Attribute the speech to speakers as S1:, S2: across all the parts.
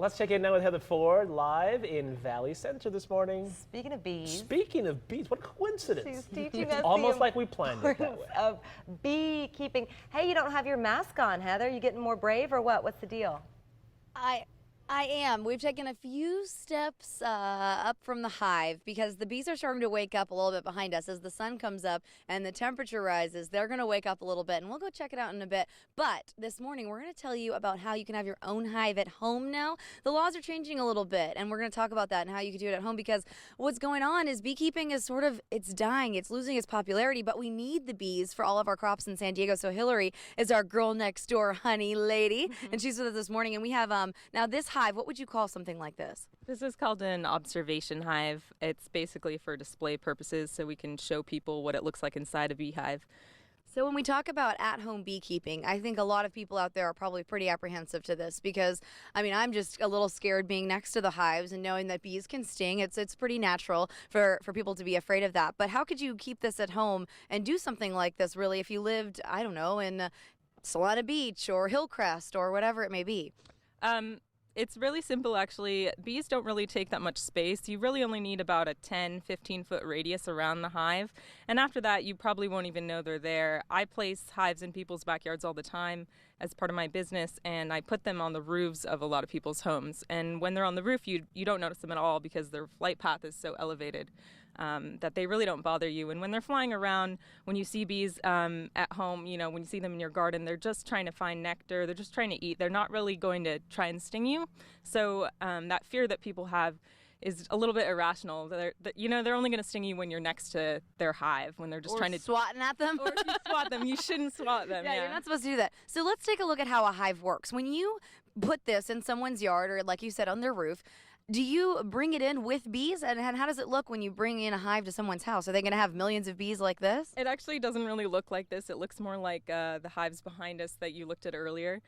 S1: Let's check in now with Heather Ford, live in Valley Center this morning.
S2: Speaking of bees.
S1: Speaking of bees, what a coincidence.
S2: She's teaching us
S1: almost
S2: the
S1: like we planned it that
S2: importance
S1: way.
S2: of beekeeping. Hey, you don't have your mask on, Heather. You getting more brave or what? What's the deal?
S3: I am. We've taken a few steps up from the hive because the bees are starting to wake up a little bit behind us. As the sun comes up and the temperature rises, they're going to wake up a little bit, and we'll go check it out in a bit. But this morning, we're going to tell you about how you can have your own hive at home now. The laws are changing a little bit, and we're going to talk about that and how you can do it at home, because what's going on is beekeeping is it's dying. It's losing its popularity, but we need the bees for all of our crops in San Diego. So Hillary is our girl next door honey lady, and she's with us this morning. And we have, now this hive, what would you call something like this?
S4: This is called an observation hive. It's basically for display purposes, so we can show people what it looks like inside a beehive.
S3: So when we talk about at-home beekeeping, I think a lot of people out there are probably pretty apprehensive to this because, I mean, I'm just a little scared being next to the hives and knowing that bees can sting. It's pretty natural for people to be afraid of that. But how could you keep this at home and do something like this, really, if you lived, I don't know, in Solana Beach or Hillcrest or whatever it may be?
S4: It's really simple, actually. Bees don't really take that much space. You really only need about a 10, 15-foot radius around the hive. And after that, you probably won't even know they're there. I place hives in people's backyards all the time as part of my business, and I put them on the roofs of a lot of people's homes. And when they're on the roof, you don't notice them at all because their flight path is so elevated that they really don't bother you. And when they're flying around, when you see bees at home, you know, when you see them in your garden, they're just trying to find nectar. They're just trying to eat. They're not really going to try and sting you. So that fear that people have is a little bit irrational. They're only going to sting you when you're next to their hive, when they're just trying to
S3: swatting at them.
S4: Or if you swat them, you shouldn't swat them.
S3: Yeah, you're not supposed to do that. So let's take a look at how a hive works. When you put this in someone's yard, or like you said, on their roof, do you bring it in with bees? And how does it look when you bring in a hive to someone's house? Are they going to have millions of bees like this?
S4: It actually doesn't really look like this. It looks more like the hives behind us that you looked at earlier.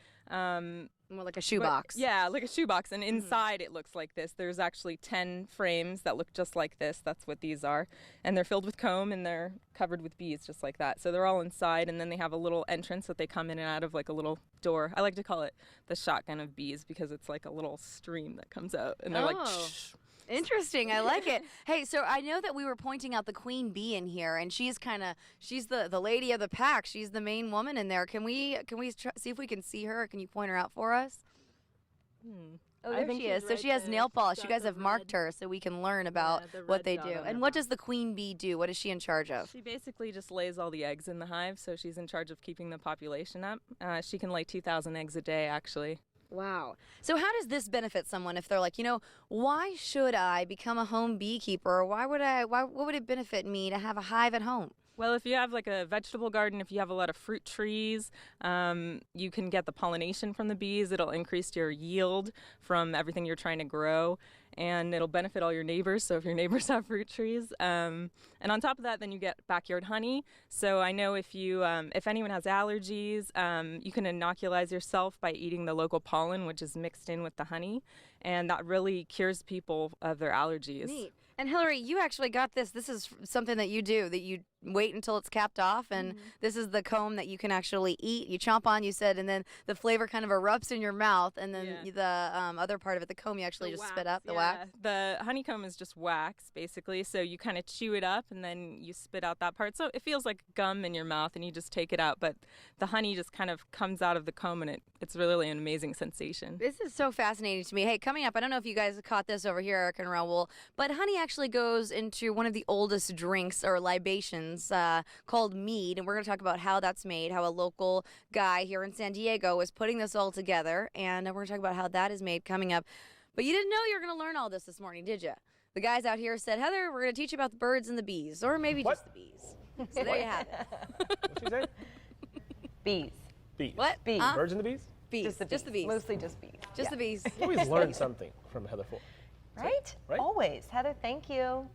S3: More like a shoebox.
S4: Yeah, like a shoebox. And inside it looks like this. There's actually 10 frames that look just like this. That's what these are. And they're filled with comb and they're covered with bees just like that. So they're all inside, and then they have a little entrance that they come in and out of, like a little door. I like to call it the shotgun of bees because it's like a little stream that comes out. And they're like, shh.
S3: Interesting. I like it. Hey, so I know that we were pointing out the queen bee in here, and she's the lady of the pack. She's the main woman in there. Can we see if we can see her? Can you point her out for us? Oh, there she is. So she has nail polish. You guys have marked her so we can learn about what they do. And what does the queen bee do? What is she in charge of?
S4: She basically just lays all the eggs in the hive, so she's in charge of keeping the population up. She can lay 2,000 eggs a day, actually.
S3: Wow. So how does this benefit someone if they're like, why should I become a home beekeeper? Or what would it benefit me to have a hive at home?
S4: Well, if you have like a vegetable garden, if you have a lot of fruit trees, you can get the pollination from the bees. It'll increase your yield from everything you're trying to grow, and it'll benefit all your neighbors. So if your neighbors have fruit trees, and on top of that, then you get backyard honey. So I know if anyone has allergies, you can inoculate yourself by eating the local pollen, which is mixed in with the honey, and that really cures people of their allergies.
S3: Neat. And Hillary, you actually got this. This is something that you do, that you wait until it's capped off, and this is the comb that you can actually eat. You chomp on, you said, and then the flavor kind of erupts in your mouth, and then the other part of it, the comb, you actually just spit up, the wax.
S4: The honeycomb is just wax, basically, so you kind of chew it up, and then you spit out that part. So it feels like gum in your mouth, and you just take it out, but the honey just kind of comes out of the comb, and it's really an amazing sensation.
S3: This is so fascinating to me. Hey, coming up, I don't know if you guys caught this over here, Eric and Raul, but honey actually goes into one of the oldest drinks or libations called mead, and we're going to talk about how that's made, how a local guy here in San Diego is putting this all together, and we're going to talk about how that is made coming up. But you didn't know you were going to learn all this morning, did you? The guys out here said, Heather, we're going to teach you about the birds and the bees, or maybe just the bees. So there you have it.
S1: What'd she say?
S2: Bees.
S1: Bees.
S3: What?
S2: Bees.
S1: Birds and the bees?
S3: Bees.
S2: Just the bees. Mostly just bees.
S3: Just the bees.
S1: You always learn something from Heather Ford.
S2: Right?
S1: Right?
S2: Always. Heather, thank you.